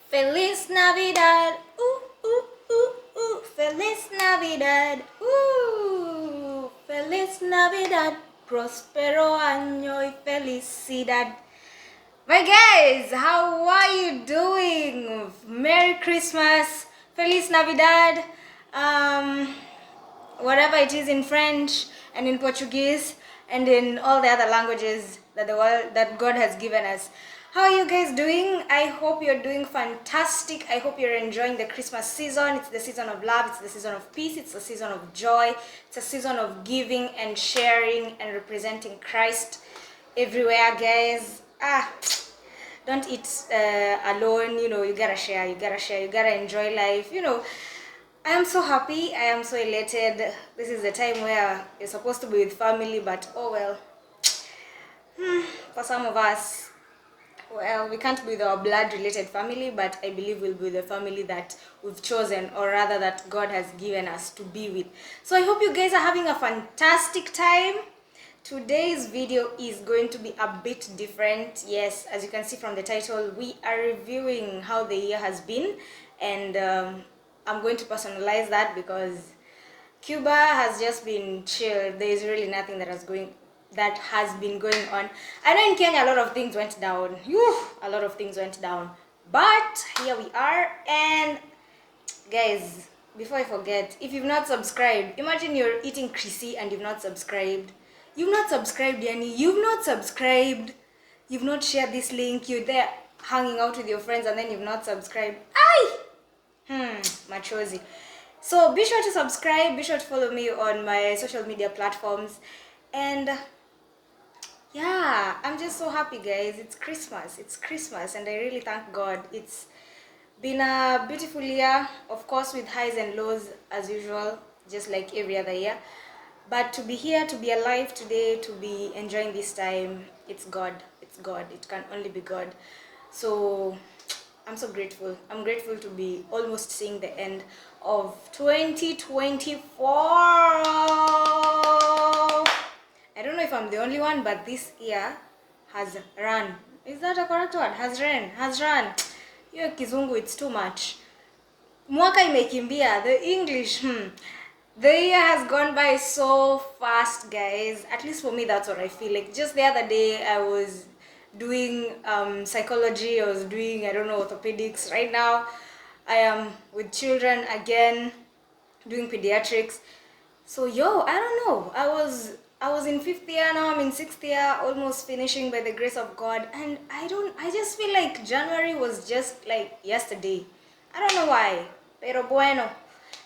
Feliz Navidad. Feliz Navidad. Feliz Navidad. Prospero año y felicidad. My guys, how are you doing? Merry Christmas. Feliz Navidad. Whatever it is in French and in Portuguese and in all the other languages that that God has given us. How are you guys doing? I hope you're doing fantastic. I hope you're enjoying the Christmas season. It's the season of love, it's the season of peace, it's the season of joy, it's a season of giving and sharing and representing Christ everywhere, guys. Don't eat alone, you gotta share, you gotta enjoy life, I am so happy, I am so elated. This is the time where you're supposed to be with family, but oh well. For some of us, well, we can't be with our blood-related family, but I believe we'll be with the family that we've chosen, or rather that God has given us to be with. So I hope you guys are having a fantastic time. Today's video is going to be a bit different. Yes, as you can see from the title, we are reviewing how the year has been, and I'm going to personalize that because Cuba has just been chill. There is really nothing that has been going on. I know in Kenya a lot of things went down. A lot of things went down. But here we are. And guys, before I forget, if you've not subscribed, imagine you're eating Chrissy and you've not subscribed. You've not subscribed, Yanni. You've not subscribed. You've not shared this link. You're there hanging out with your friends and then you've not subscribed. Aye! Machozi. So be sure to subscribe, be sure to follow me on my social media platforms, and yeah, I'm just so happy, guys. It's Christmas, and I really thank God. It's been a beautiful year, of course, with highs and lows as usual, just like every other year, but to be here, to be alive today, to be enjoying this time, it's God. It can only be God. So I'm so grateful. I'm grateful to be almost seeing the end of 2024. I don't know if I'm the only one, but this year has run. Is that a correct word? Has run. Yo kizungu, it's too much. Mwaka imekimbia, the English, The year has gone by so fast, guys. At least for me, that's what I feel like. Just the other day, I was doing psychology, I was doing, I don't know, orthopedics. Right now I am with children again, doing pediatrics. So I don't know, I was in 5th year, now I'm in 6th year, almost finishing by the grace of God, and I just feel like January was just like yesterday. I don't know why, pero bueno,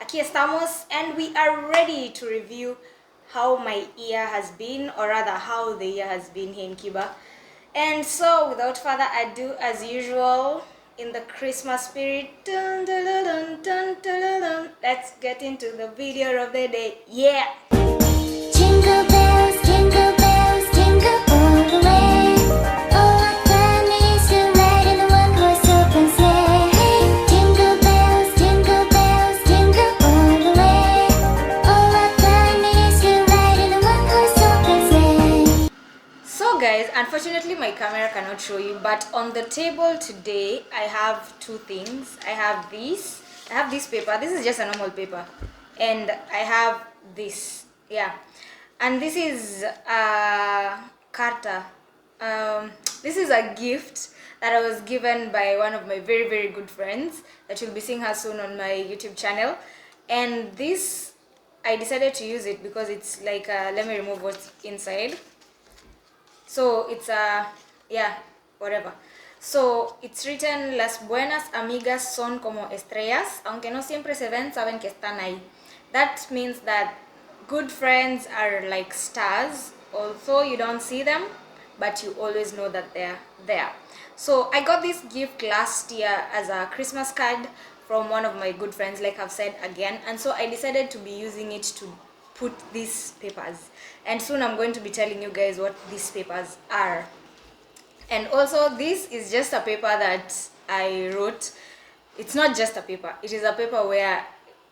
aquí estamos, and we are ready to review how my year has been, or rather how the year has been here in Cuba. And so, without further ado, as usual, in the Christmas spirit, let's get into the video of the day. Yeah! Jingle bells, jingle bells, jingle all the way. Oh, what fun it is to ride in a one-horse open sleigh. Jingle bells, jingle bells, jingle all the way. Oh, what fun it is to ride in a one-horse open sleigh. So guys, unfortunately my camera cannot show you, but on the table today I have two things. I have this paper. This is just a normal paper, and I have this, yeah, and this is a carta. This is a gift that I was given by one of my very, very good friends that you'll be seeing her soon on my YouTube channel. And this, I decided to use it because it's like let me remove what's inside. So it's whatever. So it's written: Las buenas amigas son como estrellas, aunque no siempre se ven, saben que están ahí. That means that good friends are like stars, although you don't see them, but you always know that they're there. So I got this gift last year as a Christmas card from one of my good friends, like I've said again, and so I decided to be using it to put these papers, and soon I'm going to be telling you guys what these papers are. And also, this is just a paper that I wrote. It's not just a paper, it is a paper where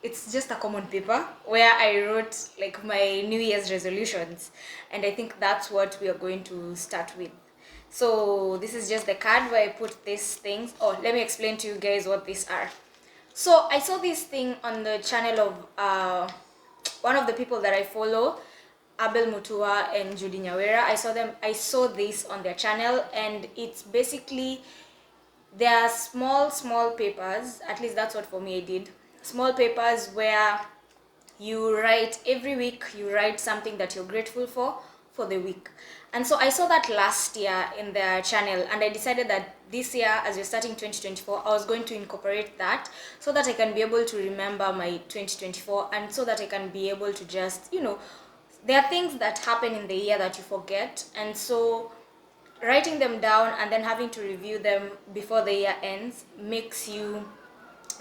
it's just a common paper where I wrote like my New Year's resolutions, and I think that's what we are going to start with. So this is just the card where I put these things. Oh, let me explain to you guys what these are. So I saw this thing on the channel of one of the people that I follow, Abel Mutua and Judy Nyawera. I saw this on their channel, and it's basically, they are small papers. At least that's what for me I did. Small papers where you write every week, you write something that you're grateful for the week. And so I saw that last year in their channel, and I decided that this year, as we're starting 2024, I was going to incorporate that so that I can be able to remember my 2024, and so that I can be able to just, there are things that happen in the year that you forget, and so writing them down and then having to review them before the year ends makes you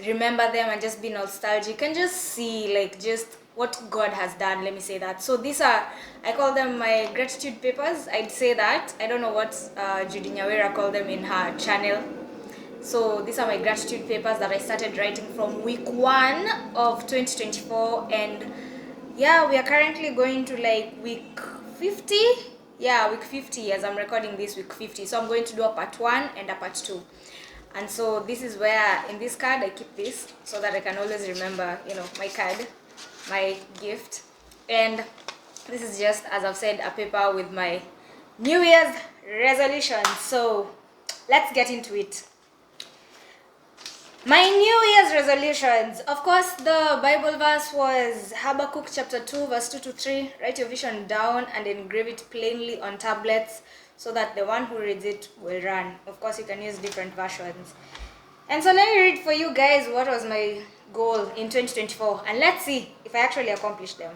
remember them and just be nostalgic and just see like just what God has done. Let me say that. So these are, I call them my gratitude papers. I'd say that. I don't know what Judy Nyawera called them in her channel. So these are my gratitude papers that I started writing from week 1 of 2024, and yeah, we are currently going to like week 50. Yeah, week 50 as I'm recording this, week 50. So I'm going to do a part 1 and a part 2. And so this is where, in this card, I keep this so that I can always remember, my card, my gift. And this is just, as I've said, a paper with my New Year's resolutions. So let's get into it. My New Year's resolutions. Of course, the Bible verse was Habakkuk chapter 2, verse 2 to 3. Write your vision down and engrave it plainly on tablets, so that the one who reads it will run. Of course, you can use different versions. And so let me read for you guys what was my goal in 2024, and let's see if I actually accomplished them.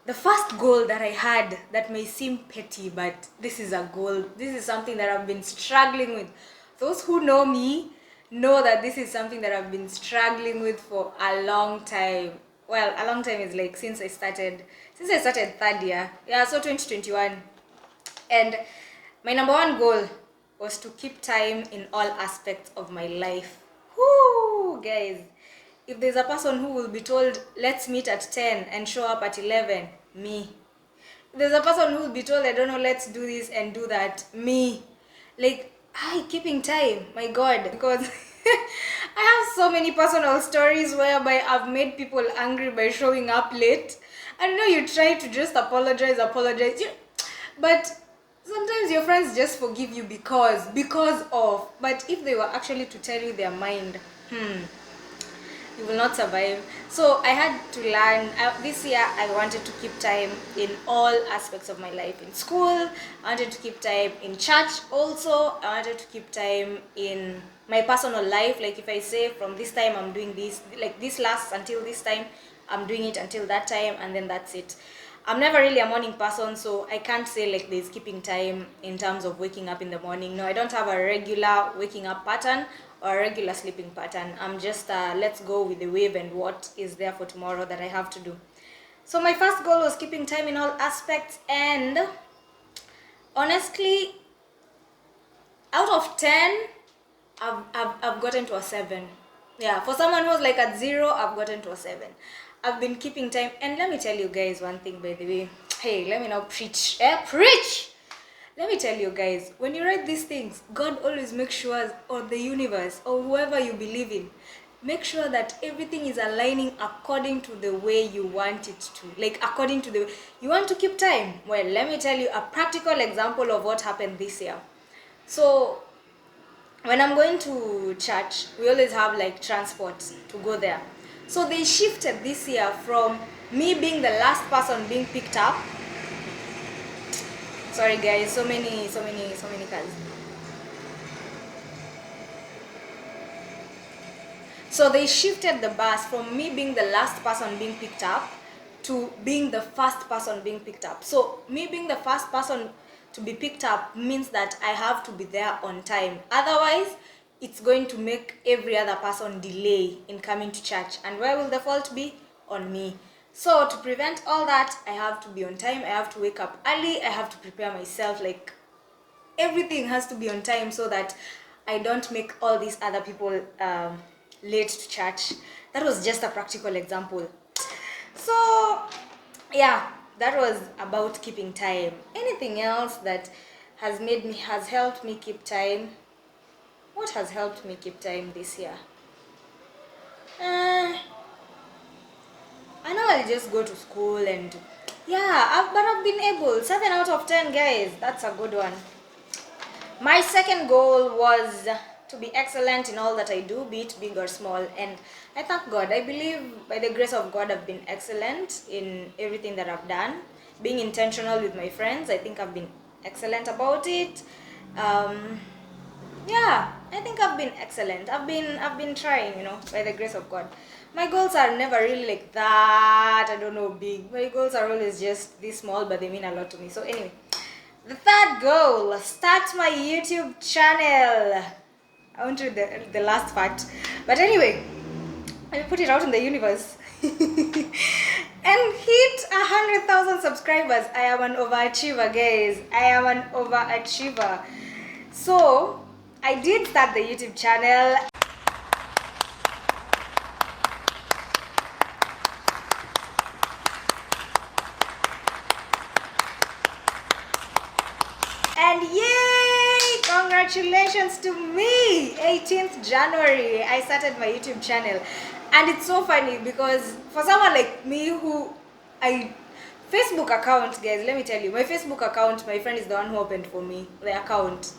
The first goal that I had, that may seem petty, but this is a goal. This is something that I've been struggling with. Those who know me know that this is something that I've been struggling with for a long time. Well, a long time is like since I started third year. Yeah, so 2021. And my number one goal was to keep time in all aspects of my life. Whoo, guys. If there's a person who will be told, let's meet at 10 and show up at 11, me. If there's a person who will be told, I don't know, let's do this and do that, me. Like, keeping time, my God. Because I have so many personal stories whereby I've made people angry by showing up late. I know you try to just apologize, but sometimes your friends just forgive you because of. But if they were actually to tell you their mind, you will not survive. So I had to learn. This year I wanted to keep time in all aspects of my life. In school, I wanted to keep time in church also. I wanted to keep time in my personal life. Like if I say from this time I'm doing this, like this lasts until this time, I'm doing it until that time, and then that's it. I'm never really a morning person, so I can't say like there's keeping time in terms of waking up in the morning. No, I don't have a regular waking up pattern or a regular sleeping pattern. I'm just let's go with the wave and what is there for tomorrow that I have to do. So my first goal was keeping time in all aspects, and honestly, out of 10, I've gotten to a 7. Yeah, for someone who's like at 0, I've gotten to a 7. I've been keeping time, and let me tell you guys one thing, by the way. Hey, let me now preach. Preach! Let me tell you guys, when you write these things, God always makes sure, or the universe, or whoever you believe in, make sure that everything is aligning according to the way you want it to. Like according to the way you want to keep time. Well, let me tell you a practical example of what happened this year. So when I'm going to church, we always have like transport to go there. So they shifted this year from me being the last person being picked up. Sorry guys, so many cars. So they shifted the bus from me being the last person being picked up to being the first person being picked up. So me being the first person to be picked up means that I have to be there on time. Otherwise, it's going to make every other person delay in coming to church. And where will the fault be? On me. So to prevent all that, I have to be on time. I have to wake up early. I have to prepare myself. Like everything has to be on time so that I don't make all these other people late to church. That was just a practical example. So yeah, that was about keeping time. Anything else that has helped me keep time. What has helped me keep time this year? Uh, I know I'll just go to school and yeah, but I've been able. 7 out of 10, guys. That's a good one. My second goal was to be excellent in all that I do, be it big or small. And I thank God. I believe by the grace of God, I've been excellent in everything that I've done. Being intentional with my friends, I think I've been excellent about it. Yeah, I think I've been excellent. I've been trying, by the grace of God. My goals are never really like that, I don't know, big. My goals are always just this small, but they mean a lot to me. So anyway, the third goal, start my YouTube channel. I won't read the last part. But anyway, I put it out in the universe. And hit 100,000 subscribers. I am an overachiever, guys. I am an overachiever. So, I did start the YouTube channel. And yay! Congratulations to me! 18th January, I started my YouTube channel. And it's so funny because for someone like me who Facebook account, guys, let me tell you, my Facebook account, my friend is the one who opened for me the account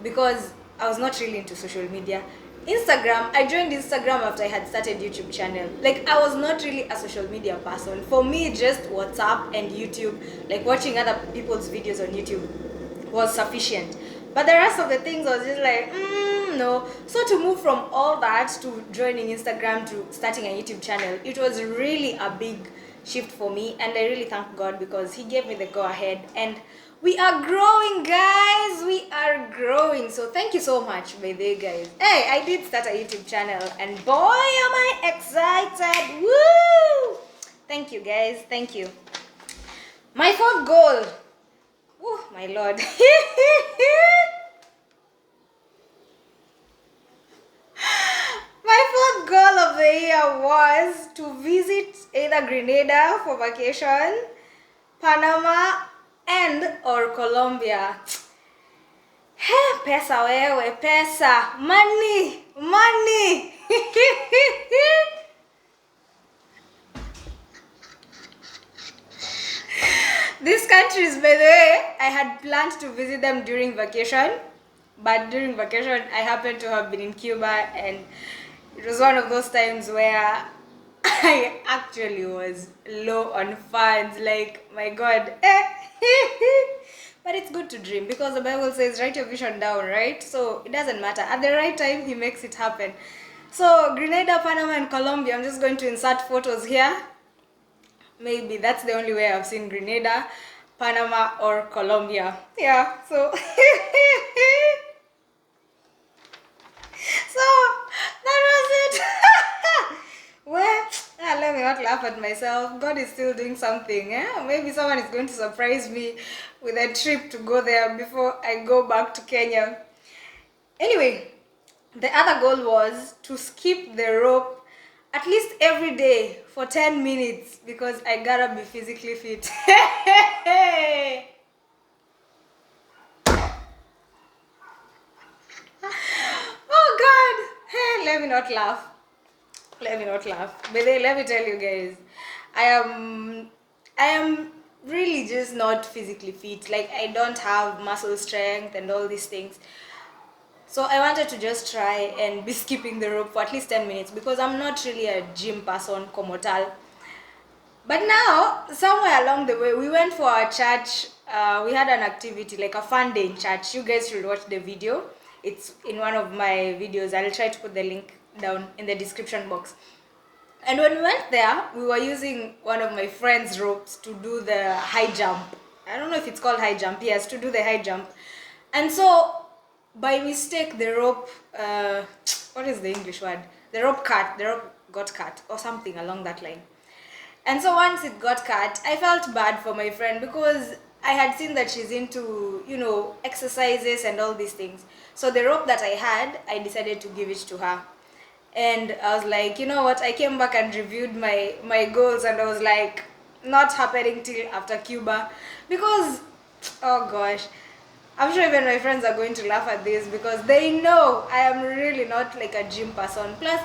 because I was not really into social media. Instagram, I joined Instagram after I had started YouTube channel. Like, I was not really a social media person. For me, just WhatsApp and YouTube, like watching other people's videos on YouTube was sufficient. But the rest of the things I was just like, no. So to move from all that to joining Instagram to starting a YouTube channel, it was really a big shift for me, and I really thank God because he gave me the go ahead, and we are growing, guys. We are growing. So thank you so much, by the way, guys. Hey, I did start a YouTube channel, and boy am I excited. Woo! Thank you, guys. Thank you. My fourth goal. Oh my Lord. My fourth goal of the year was to visit either Grenada for vacation, Panama, and or Colombia. Hey, pesa wewe, pesa, money, money. These countries, by the way, I had planned to visit them during vacation, but during vacation I happened to have been in Cuba, and it was one of those times where I actually was low on funds, like, my God. But it's good to dream because the Bible says write your vision down, right? So it doesn't matter. At the right time, he makes it happen. So Grenada, Panama, and Colombia, I'm just going to insert photos here. Maybe that's the only way I've seen Grenada, Panama, or Colombia. Yeah, so so that was it. Well, let me not laugh at myself. God is still doing something. Maybe someone is going to surprise me with a trip to go there before I go back to Kenya. Anyway, the other goal was to skip the rope at least every day for 10 minutes because I gotta be physically fit. Oh God! Hey, let me not laugh. Let me not laugh. But then, let me tell you guys, I am really just not physically fit. Like, I don't have muscle strength and all these things. So I wanted to just try and be skipping the rope for at least 10 minutes because I'm not really a gym person como tal. But now, somewhere along the way, we went for our church. We had an activity, like a fun day in church. You guys should watch the video. It's in one of my videos. I'll try to put the link down in the description box. And when we went there, we were using one of my friend's ropes to do the high jump. I don't know if it's called high jump. Yes, to do the high jump. And so, by mistake, the rope, what is the English word? The rope got cut or something along that line. And so once it got cut, I felt bad for my friend because I had seen that she's into, exercises and all these things. So the rope that I had, I decided to give it to her. And I was like, you know what? I came back and reviewed my goals, and I was like, not happening till after Cuba. Because, oh gosh, I'm sure even my friends are going to laugh at this because they know I am really not like a gym person. Plus,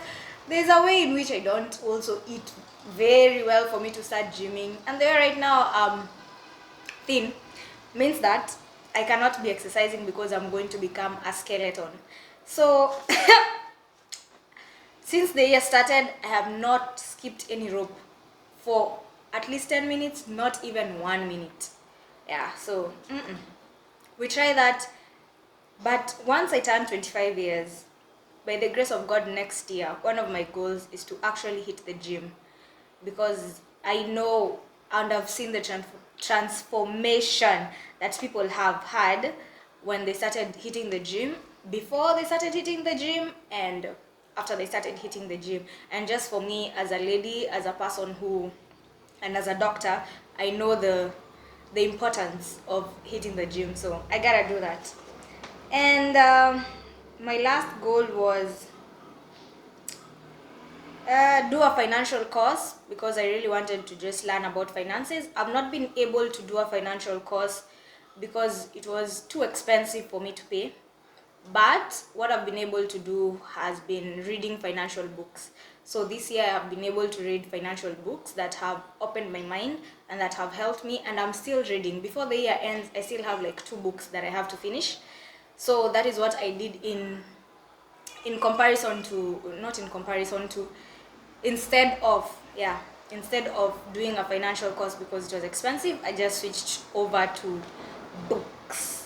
there's a way in which I don't also eat very well for me to start gymming. And there right now, thin means that I cannot be exercising because I'm going to become a skeleton. So, since the year started, I have not skipped any rope for at least 10 minutes, not even 1 minute. Yeah, so we try that. But once I turn 25 years, by the grace of God, next year, one of my goals is to actually hit the gym, because I know and I've seen the transformation that people have had when they started hitting the gym, before they started hitting the gym, and after they started hitting the gym. And just for me, as a lady, as a person who, and as a doctor, I know the importance of hitting the gym, so I gotta do that. And my last goal was do a financial course, because I really wanted to just learn about finances. I've not been able to do a financial course because it was too expensive for me to pay. But what I've been able to do has been reading financial books. So this year I have been able to read financial books that have opened my mind and that have helped me, and I'm still reading. Before the year ends, I still have like 2 books that I have to finish. So that is what I did in comparison to, not in comparison to, instead of, yeah, instead of doing a financial course because it was expensive, I just switched over to books.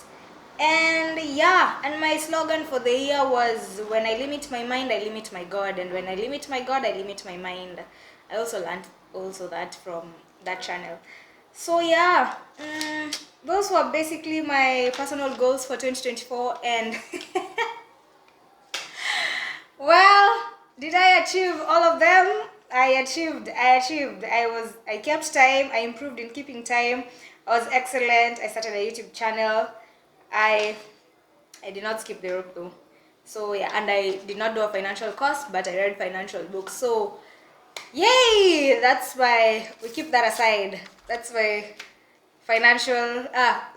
And yeah, and my slogan for the year was, when I limit my mind, I limit my God, and when I limit my God, I limit my mind. I also learned also that from that channel. So yeah, those were basically my personal goals for 2024. And well, did I achieve all of them? I achieved. I kept time. I improved in keeping time. I was excellent. I started a YouTube channel. I did not skip the rope though. So yeah, and I did not do a financial course, but I read financial books. So yay! That's why we keep that aside. That's my financial,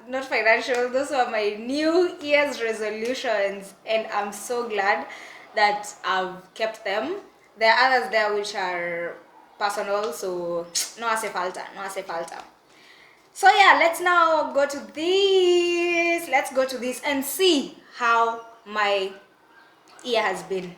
not financial, those were my New Year's resolutions, and I'm so glad that I've kept them. There are others there which are personal, so no hace falta, no hace falta. So yeah, let's now go to this. Let's go to this and see how my year has been.